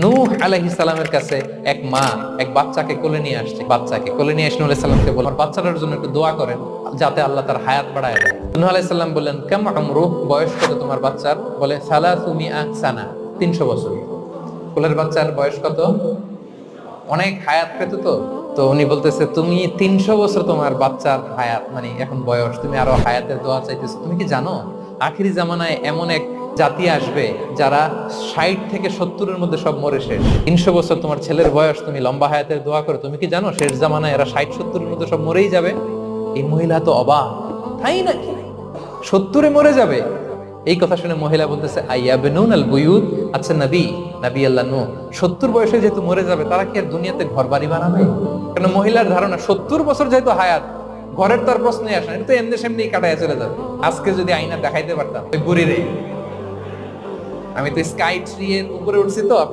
নূহ আলাইহিস সালামের কাছে এক মা এক বাচ্চাকে কোলে নিয়ে আসছে, বাচ্চাকে কোলে নিয়ে এসে নূহ আলাইহিস সালামকে বলল, আমার বাচ্চাটার জন্য একটু দোয়া করেন যাতে আল্লাহ তার হায়াত বাড়ায় দেয়। নূহ আলাইহিস সালাম বললেন, কাম আমরু, বয়স কত তোমার বাচ্চার? বলে সালাসুমিআ সানা, 300 বছর। কোলের বাচ্চার বয়স কত? অনেক হায়াত পেত তো। তো উনি বলতেছে, তুমি 300 বছর তোমার বাচ্চার হায়াত, মানে এখন বয়স, তুমি আরো হায়াতের দোয়া চাইতেছো। তুমি কি জানো আখিরি জামানায় এমন এক জাতি আসবে যারা 60 থেকে 70-এর মধ্যে সব মরে শেষ। 300 বছর তোমার ছেলের বয়স, তুমি লম্বা হায়াতের দোয়া করো, তুমি কি জানো শেষ জামানায় এরা 60-70-এর মধ্যে সব মরেই যাবে? এই মহিলা তো অবাক, তাই নাকি 70-এ মরে যাবে? এই কথা শুনে মহিলা বলতেছে, আইয়াবনুন আল বুয়ুত, আচ্ছা নবী আল্লাহ নূহ 70 বয়সে যেহেতু মরে যাবে, তারা কি আর দুনিয়াতে ঘর বাড়ি বানাবে? কারণ মহিলার ধারণা 70 বছর যেহেতু হায়াত, ঘরের তার প্রশ্নই আসে না, এটা তো এমনি সেমনি কাটায় চলে যাবে। আজকে যদি আয়না দেখাইতে পারতাম ওই বুড়ি রে, আমি তো স্কাই ট্রি এর উপরে উঠছি তো আপনাদের